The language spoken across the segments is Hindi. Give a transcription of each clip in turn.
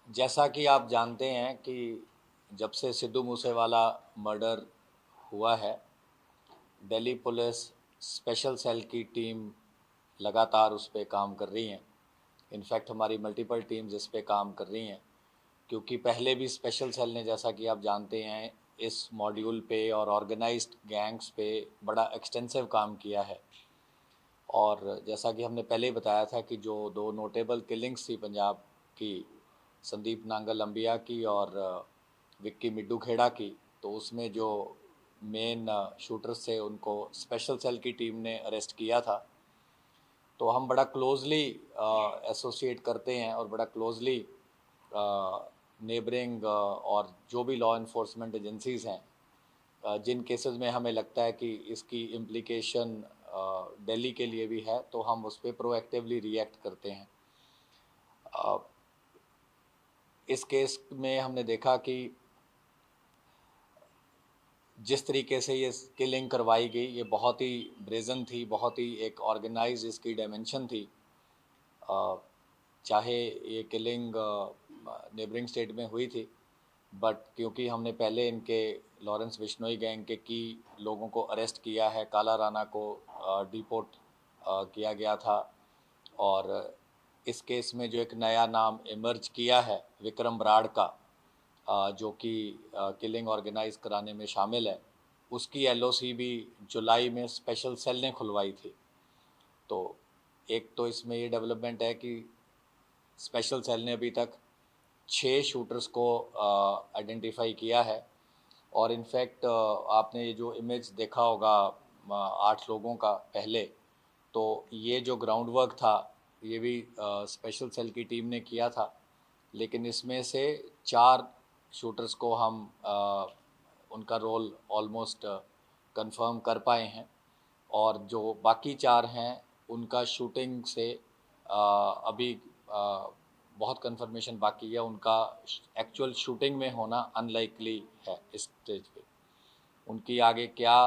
जैसा कि आप जानते हैं कि जब से सिद्धू मूसेवाला मर्डर हुआ है, दिल्ली पुलिस स्पेशल सेल की टीम लगातार उस पे काम कर रही हैं। इनफैक्ट हमारी मल्टीपल टीम्स इस पे काम कर रही हैं, क्योंकि पहले भी स्पेशल सेल ने, जैसा कि आप जानते हैं, इस मॉड्यूल पे और ऑर्गेनाइज्ड गैंग्स पे बड़ा एक्सटेंसिव काम किया है। और जैसा कि हमने पहले ही बताया था कि जो दो नोटेबल किलिंग्स थी पंजाब की, संदीप नांगल अंबिया की और विक्की मिड्डू खेड़ा की, तो उसमें जो मेन शूटर्स थे उनको स्पेशल सेल की टीम ने अरेस्ट किया था। तो हम बड़ा क्लोजली एसोसिएट करते हैं और बड़ा क्लोजली नेबरिंग और जो भी लॉ इन्फोर्समेंट एजेंसीज़ हैं, जिन केसेस में हमें लगता है कि इसकी इम्प्लीकेशन दिल्ली के लिए भी है, तो हम उस पर प्रोएक्टिवली रिएक्ट करते हैं। इस केस में हमने देखा कि जिस तरीके से ये किलिंग करवाई गई, ये बहुत ही ब्रेजन थी, बहुत ही एक ऑर्गेनाइज इसकी डायमेंशन थी। चाहे ये किलिंग नेबरिंग स्टेट में हुई थी, बट क्योंकि हमने पहले इनके लॉरेंस बिश्नोई गैंग के की लोगों को अरेस्ट किया है, काला राना को डिपोर्ट किया गया था, और इस केस में जो एक नया नाम इमर्ज किया है विक्रम बराड़ का, जो कि किलिंग ऑर्गेनाइज कराने में शामिल है, उसकी एलओसी भी जुलाई में स्पेशल सेल ने खुलवाई थी। तो एक तो इसमें ये डेवलपमेंट है कि स्पेशल सेल ने अभी तक 6 शूटर्स को आइडेंटिफाई किया है, और इनफैक्ट आपने ये जो इमेज देखा होगा 8 लोगों का पहले, तो ये जो ग्राउंड वर्क था ये भी स्पेशल सेल की टीम ने किया था। लेकिन इसमें से 4 शूटर्स को हम उनका रोल ऑलमोस्ट कंफर्म कर पाए हैं, और जो बाकी 4 हैं उनका शूटिंग से अभी बहुत कंफर्मेशन बाकी है। उनका एक्चुअल शूटिंग में होना अनलाइकली है इस स्टेज पे। उनकी आगे क्या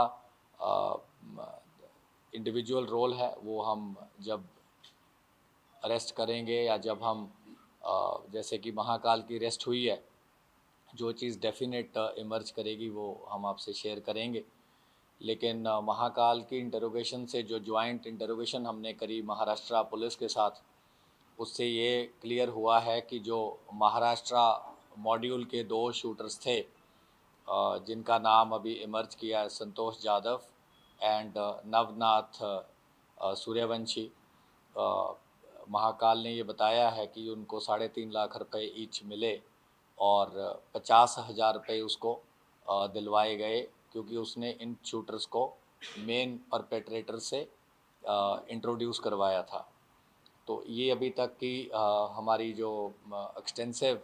इंडिविजुअल रोल है वो हम जब अरेस्ट करेंगे, या जब हम जैसे कि महाकाल की अरेस्ट हुई है, जो चीज़ डेफिनेट इमर्ज करेगी वो हम आपसे शेयर करेंगे। लेकिन महाकाल की इंटरोगेशन से जो जॉइंट इंटरोगेशन हमने करी महाराष्ट्र पुलिस के साथ, उससे ये क्लियर हुआ है कि जो महाराष्ट्र मॉड्यूल के 2 शूटर्स थे, जिनका नाम अभी इमर्ज किया है संतोष जाधव एंड नवनाथ सूर्यवंशी, महाकाल ने ये बताया है कि उनको 3.5 लाख रुपए ईच मिले और 50,000 रुपये उसको दिलवाए गए, क्योंकि उसने इन शूटर्स को मेन परपेट्रेटर से इंट्रोड्यूस करवाया था। तो ये अभी तक की हमारी जो एक्सटेंसिव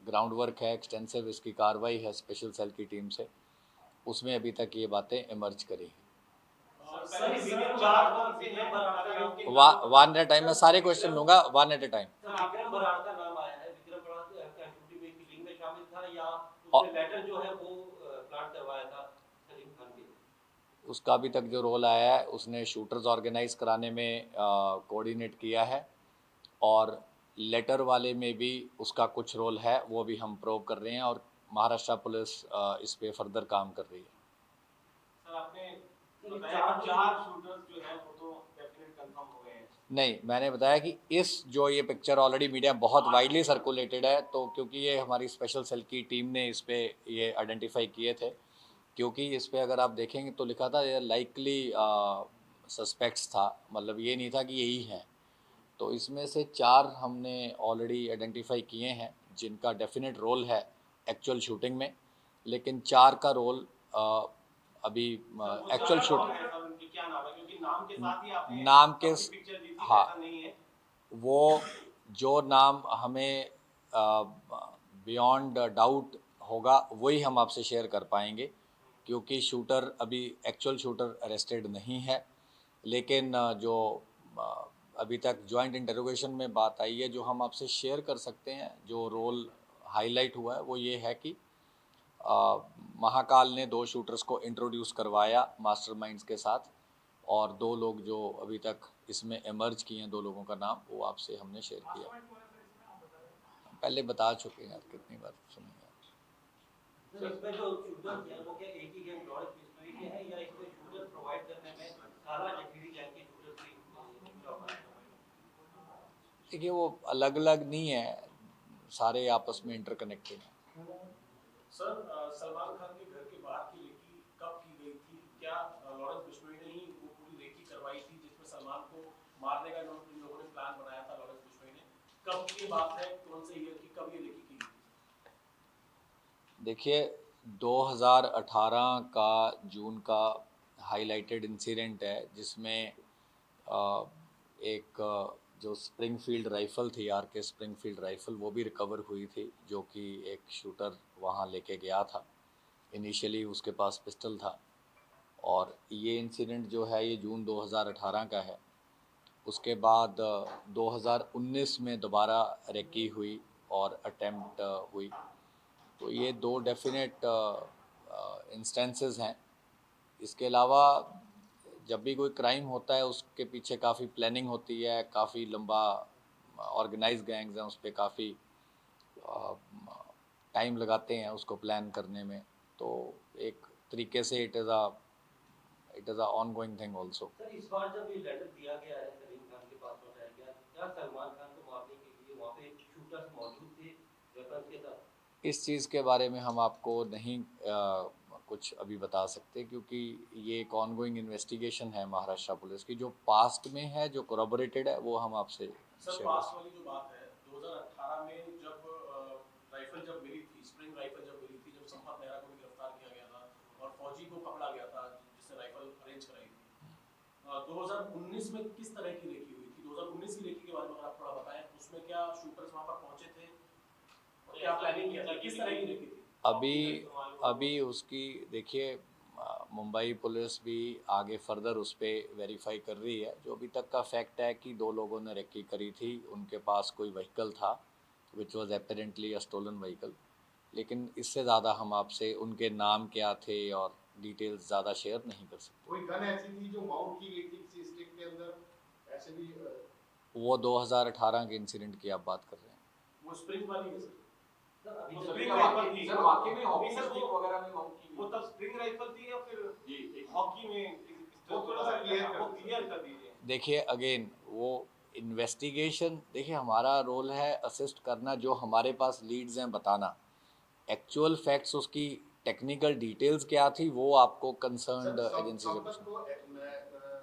ग्राउंड वर्क है, एक्सटेंसिव इसकी कार्रवाई है स्पेशल सेल की टीम से, उसमें अभी तक ये बातें इमर्ज करी हैं। सर इसमें चार नाम से हैं अगर आपके वन एट अ टाइम, मैं सारे क्वेश्चन लूँगा one at a time. Sir Vikram Brar का नाम आया है। विक्रम बराड़ क्या शूटिंग में किलिंग में शामिल था या उसने लेटर जो है वो प्लाट करवाया था सलीम खान के? उसका अभी तक जो रोल आया है, उसने शूटर्स ऑर्गेनाइज कराने में कोऑर्डिनेट किया है, और लेटर वाले में भी उसका कुछ रोल है, वो भी हम प्रोव कर रहे हैं, और महाराष्ट्र पुलिस इस पे फर्दर काम कर रही है। सर आपने बताया कि चार शूटर्स जो हैं वो तो डेफिनेट कंफर्म हो गए हैं। नहीं, मैंने बताया कि इस जो ये पिक्चर ऑलरेडी मीडिया बहुत वाइडली सर्कुलेटेड है, तो क्योंकि ये हमारी स्पेशल सेल की टीम ने इस पे ये आइडेंटिफाई किए थे, क्योंकि इस पे अगर आप देखेंगे तो लिखा था ये लाइकली सस्पेक्ट्स था, मतलब ये नहीं था कि यही हैं। तो इसमें से 4 हमने ऑलरेडी आइडेंटिफाई किए हैं जिनका डेफिनेट रोल है एक्चुअल शूटिंग में, लेकिन 4 का रोल अभी एक्चुअल शूट उनके क्या नाम है, क्योंकि नाम के साथ ही आपने नाम के, अपनी पिक्चर दी थी, हाँ, ऐसा नहीं है। वो जो नाम हमें बियॉन्ड डाउट होगा वही हम आपसे शेयर कर पाएंगे, क्योंकि शूटर अभी एक्चुअल शूटर अरेस्टेड नहीं है। लेकिन जो अभी तक जॉइंट इंटरोगेशन में बात आई है, जो हम आपसे शेयर कर सकते हैं, जो रोल हाईलाइट हुआ है, वो ये है कि महाकाल ने 2 शूटर्स को इंट्रोड्यूस करवाया मास्टरमाइंड्स के साथ, और 2 लोग जो अभी तक इसमें इमर्ज किए हैं, 2 लोगों का नाम वो आपसे हमने शेयर किया। पहले बता चुके हैं, कितनी बार सुनेंगे। सर इसमें जो शूटर्स हैं वो क्या एक ही गैंग लॉरेंस बिश्नोई के हैं या इसमें शूटर्स प्रोवाइड करने में सारा जखेड़ी गैंग के शूटर्स भी involved हैं? देखिए वो अलग अलग नहीं है, सारे आपस में इंटरकनेक्टेड हैं। सर सलमान खान के घर के बाहर की रेकी कब की गई थी? क्या लॉरेंस बिश्नोई ने ही वो पूरी रेकी करवाई थी जिसमें सलमान को मारने का जो इन लोगों ने प्लान बनाया था लॉरेंस बिश्नोई ने? कब की बात है, कौन से ईयर की, कब ये रेकी की? देखिए 2018 का जून का हाईलाइटेड इंसिडेंट है जिसमें एक जो स्प्रिंगफील्ड राइफ़ल थी, आरके स्प्रिंगफील्ड राइफ़ल, वो भी रिकवर हुई थी, जो कि एक शूटर वहाँ लेके गया था। इनिशियली उसके पास पिस्टल था और ये इंसिडेंट जो है ये जून 2018 का है। उसके बाद 2019 में दोबारा रेकी हुई और अटेम्प्ट हुई। तो ये दो डेफिनेट इंस्टेंसेस हैं। इसके अलावा जब भी कोई क्राइम होता है उसके पीछे काफ़ी प्लानिंग होती है, काफ़ी लंबा ऑर्गेनाइज गैंग्स हैं, उस पर काफ़ी टाइम लगाते हैं उसको प्लान करने में। तो एक तरीके से it is a ongoing thing also. Sir इस बार जब ये लेटर दिया गया है सलीम खान के पास पहुंचाया गया, क्या सलमान खान को मारने के लिए वहाँ पे शूटर्स मौजूद थे वेपन्स के साथ? इस चीज़ के बारे में हम आपको नहीं कुछ अभी बता सकते, क्योंकि ये एक ऑनगोइंग इन्वेस्टिगेशन है महाराष्ट्र पुलिस की। जो पास्ट में है, जो कोरॉबोरेटेड है, वो हम आपसे सर शेयर पास वाली जो बात है 2018 में जब राइफल जब मिली थी, स्प्रिंग राइफल जब मिली थी, जब संपत नेहरा को भी गिरफ्तार किया गया था और फौजी को पकड़ा गया था जिससे राइफल अरेंज कराई थी। 2019 में किस तरह की रेकी हुई थी? 2019 की रेकी के बारे में अगर आप थोड़ा बताएं, उसमें क्या शूटर्स वहां पर पहुंचे थे और क्या प्लानिंग किया था, किस तरह की रेकी थी? अभी उसकी देखिए मुंबई पुलिस भी आगे फर्दर उस पर वेरीफाई कर रही है। जो अभी तक का फैक्ट है कि दो लोगों ने रेकी करी थी, उनके पास कोई व्हीकल था which was apparently a stolen vehicle. लेकिन इससे ज़्यादा हम आपसे उनके नाम क्या थे और डिटेल्स ज़्यादा शेयर नहीं कर सकते। कोई गन ऐसी थी जो माउंट की गई थी किसी स्टिक के अंदर, ऐसे भी वो 2018 के इंसिडेंट की आप बात कर रहे हैं। वो स्प्रिंग वाली है सर? सर अभी वो तक स्प्रिंग क्या राइफल थी सर वाकई में हॉकी सर स्टिक वगैरह में माउंट की वो तब स्प्रिंग राइफल थी या फिर जी एक हॉकी में वो थोड़ा सा क्लियर कर दीजिए। देखिए अगेन वो इन्वेस्टिगेशन, देखिए हमारा रोल है असिस्ट करना, जो हमारे पास लीड्स हैं बताना। एक्चुअल फैक्ट्स, उसकी टेक्निकल डिटेल्स क्या थी, वो आपको कंसर्न्ड एजेंसी से संपत पूछना। को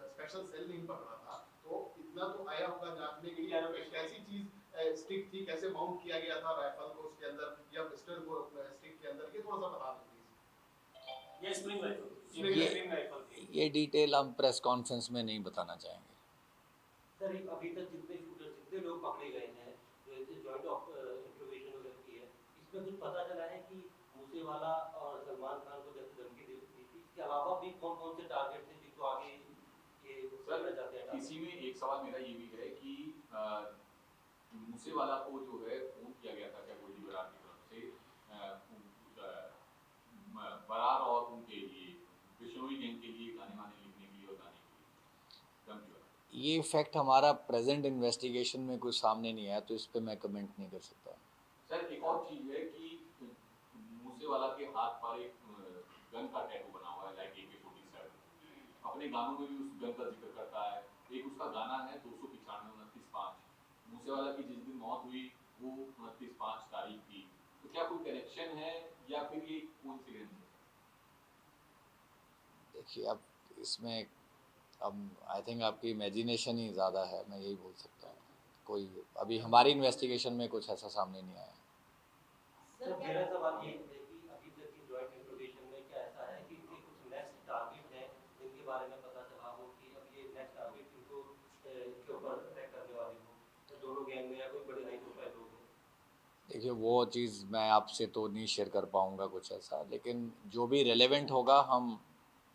स्पेशल सेल नहीं पकड़ा था, तो इतना तो आया होगा जानने के लिए कि कैसी चीज स्टिक थी, कैसे माउंट किया गया था राइफल को उसके अंदर या पिस्टल को स्टिक के अंदर, ये थोड़ा सा बता दीजिए। ये स्प्रिंग राइफल थी। ये डिटेल हम प्रेस कॉन्फ्रेंस में नहीं बताना चाहेंगे। सर अभी तक जितने शूटर जितने लोग पकड़े गए हैं, जो जॉइंट इंट्रोगेशन वगैरह की है, इसमें कुछ पता चला है कि मूसेवाला और सलमान खान को जैसे धमकी दी थी, इसके अलावा भी कौन कौन से टारगेट थे जिनको आगे ये करना चाहते हैं? इसी में एक सवाल मेरा ये भी है कि मूसेवाला को जो है फोन किया गया था क्या गोल्डी बरार की तरफ से बरार और उनके लिए बिश्नोई गैंग के लिए गाने वाने लिखने के लिए और गाने के लिए धमकी? ये फैक्ट हमारा प्रेजेंट इन्वेस्टिगेशन में कुछ सामने नहीं आया, तो इस पर मैं कमेंट नहीं कर सकता। सर एक और चीज है कि मूसेवाला के हाथ पर एक गन का टैटू बना हुआ है, लाइक AK-47। अपने गानों में भी उस गन का जिक्र करता है। एक उसका गाना है 295 29/5। मूसेवाला की जिस दिन मौत हुई वो 29/5 तारीख थी। तो क्या कोई कनेक्शन है या फिर ये कोइंसिडेंस है? देखिए अब इसमें अब आई थिंक आपकी इमेजिनेशन ही ज़्यादा है, मैं यही बोल सकता हूँ। कोई अभी हमारी इन्वेस्टिगेशन में कुछ ऐसा सामने नहीं आया। सर मेरा सवाल ये है कि अभी तक की जॉइंट इंट्रोगेशन में क्या ऐसा है कि इनके कुछ नेक्स्ट टारगेट हैं जिनके बारे में पता चला हो कि अब ये नेक्स्ट टारगेट इनको के ऊपर अटैक करने वाले हो, दोनों गैंग में या कोई बड़े हाई प्रोफाइल लोग हैं? देखिए वो चीज़ मैं आपसे तो नहीं शेयर कर पाऊँगा कुछ ऐसा, लेकिन जो भी रेलेवेंट होगा हम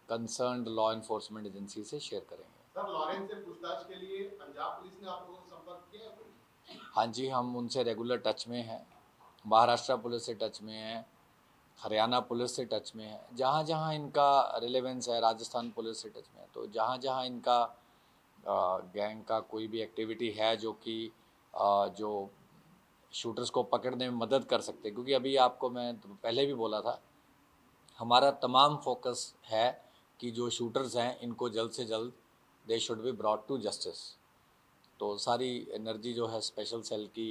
कंसर्न्ड लॉ इन्फोर्समेंट एजेंसी से शेयर करेंगे। सर लॉरेंस से पूछताछ के लिए पंजाब पुलिस ने आप लोगों से संपर्क किया है कोई? हाँ जी, हम उनसे रेगुलर टच में हैं। महाराष्ट्र पुलिस से टच में हैं, हरियाणा पुलिस से टच में है, जहाँ जहाँ इनका रिलेवेंस है, राजस्थान पुलिस से टच में है। तो जहाँ जहाँ इनका गैंग का कोई भी एक्टिविटी है जो कि जो शूटर्स को पकड़ने में मदद कर सकते हैं, क्योंकि अभी आपको मैं तो पहले भी बोला था, हमारा तमाम फोकस है कि जो शूटर्स हैं इनको जल्द से जल्द they should be brought to justice. तो सारी एनर्जी जो है स्पेशल सेल की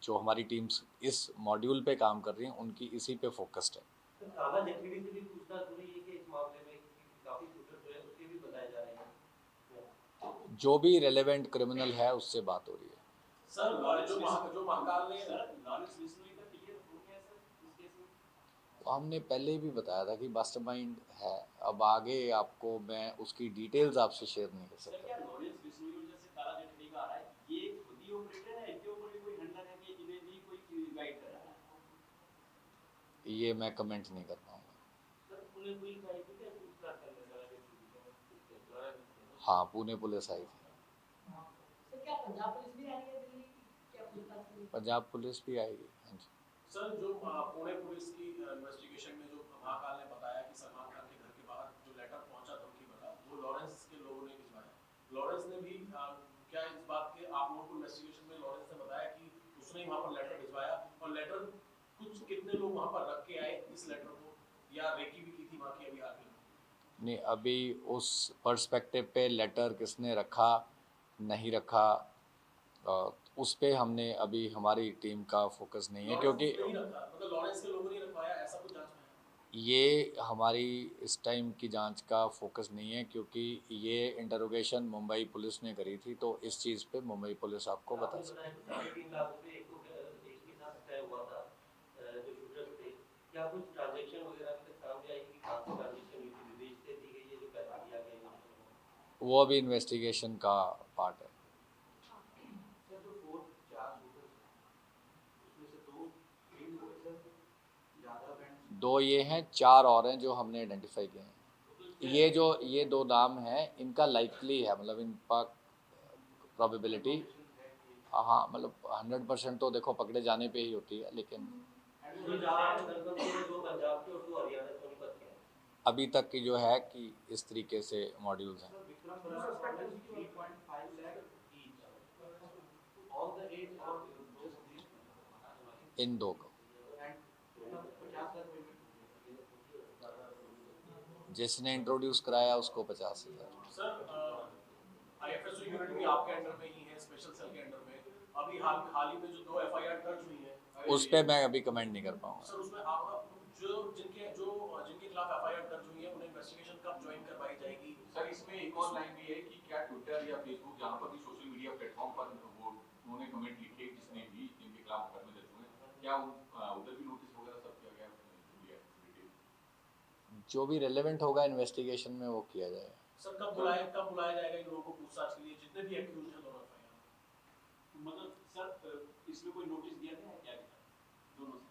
जो हमारी टीम्स इस मॉड्यूल पे काम कर रही हैं उनकी इसी पे फोकस्ड है। सर काला जखीड़ी से भी पूछताछ हो रही है कि इस मामले में काफी शूटर जो है उसके भी बताए जा रहे हैं। जो भी रेलेवेंट क्रिमिनल है उससे बात हो रही है। सर जो महाकाल ने लॉरेंस बिश्नोई का क्लियर हो गया सर इस केस में? तो हमने पहले भी बताया था कि मास्टरमाइंड है। अब आगे आपको मैं उसकी डिटेल्स आपसे शेयर नहीं कर सर सकता। क्या लॉरेंस बिश्नोई और जैसे काला जखड़ी का आ रहा है, ये खुद ही ऑपरेटर है, इनके ऊपर भी कोई हैंडलर है कि इन्हें भी कोई गाइड कर रहा है? ये मैं कमेंट नहीं कर पाऊँगा। सर पुणे पुलिस आई थी क्या पूछताछ करने काला जखीड़ी का? हाँ, पुणे पुलिस आई थी, सर क्या पंजाब पुलिस भी आ रही है दिल्ली की? क्या पूछताछ के लिए? पंजाब पुलिस भी आएगी। हाँ जी। सर जो पुणे पुलिस की इन्वेस्टिगेशन में जो महाकाल ने बताया कि सलमान खान के घर के बाहर जो लेटर पहुंचा धमकी वाला वो लॉरेंस के लोगों ने भिजवाया। लॉरेंस ने भी क्या इस बात के आप लोगों को इन्वेस्टिगेशन में लॉरेंस ने बताया कि उसने ही वहां पर लेटर भिजवाया और लेटर कुछ कितने लोग वहां पर रख के आए इस लेटर को, या रेकी भी की थी वहां की अभी आगे? नहीं, अभी उस पर्सपेक्टिव पे लेटर किसने रखा नहीं रखा उस पे हमने अभी हमारी टीम का फोकस नहीं है, क्योंकि मतलब लॉरेंस के लोगों ने रखवाया ऐसा कुछ जांच में है? ये हमारी इस टाइम की जांच का फोकस नहीं है, क्योंकि ये इंटरोगेशन मुंबई पुलिस ने करी थी, तो इस चीज़ पे मुंबई पुलिस आपको बता सकती है। 3 लाख रुपए एक के साथ तय हुआ था जो शूटर्स थे, क्या कुछ ट्रांजैक्शन वगैरह अभी तक सामने आई कि कहाँ से ट्रांजैक्शन हुई थी, विदेश से दी गई है जो पैसा दिया गया है? वो अभी इन्वेस्टिगेशन का पार्ट है। सर जो 4 शूटर्स उसमें से 2 क्लीन हुए सर, ज़्यादा बैंड 2 ये हैं, 4 और हैं जो हमने आइडेंटिफाई किए हैं। ये 2 नाम हैं, इनका लाइकली है, मतलब इनका प्रोबेबिलिटी हाँ मतलब 100% तो देखो पकड़े जाने पे ही होती है, लेकिन जो 4 दलपत के 2 पंजाब के और 2 हरियाणा सोनीपत के हैं। अभी तक की जो है कि इस तरीके से मॉड्यूल्स हैं। Vikram Brar 3.5 lakh each. All the 8 or just these? इन 2 को And 50 lakh payment. जिसने इंट्रोड्यूस कराया उसको 50,000। सर आईएफएसओ यूनिट भी आपके अंडर में ही है, स्पेशल सेल के अंडर में। अभी हाल ही में जो 2 एफआईआर दर्ज हुई है उस पे मैं अभी कमेंट नहीं कर पाऊंगा। सर, उसमें आप जिनके खिलाफ एफआईआर दर्ज हुई है उन्हें इन्वेस्टिगेशन कब ज्वाइन करवाई जाएगी? सर इसमें एक और लाइन भी है कि क्या ट्विटर या फेसबुक जहाँ पर भी सोशल मीडिया प्लेटफॉर्म पर वो उन्होंने कमेंट लिखे जिसने भी जिनके खिलाफ मुकदमे दर्ज हुए, क्या उधर भी नोटिस वगैरह सब किया गया? जो भी रेलेवेंट होगा इन्वेस्टिगेशन में वो किया जाएगा। सर कब बुलाया जाएगा इन लोगों को पूछताछ के लिए, जितने भी एक्यूज हैं दोनों एफआईआर? मतलब सर इसमें कोई नोटिस दिया गया है क्या दोनों से?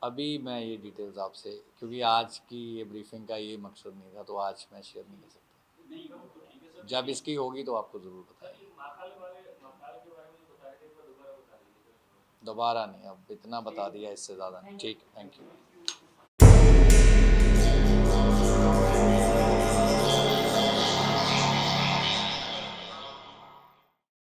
अभी मैं ये डिटेल्स आपसे, क्योंकि आज की ये ब्रीफिंग का ये मकसद नहीं था, तो आज मैं शेयर नहीं कर सकता। नहीं तो ठीक है सर। जब इसकी होगी तो आपको ज़रूर बताएंगे। महाकाल के बारे में बताया गया, दोबारा बता दीजिए। दोबारा नहीं, अब इतना बता दिया, इससे ज़्यादा नहीं। ठीक, थैंक यू।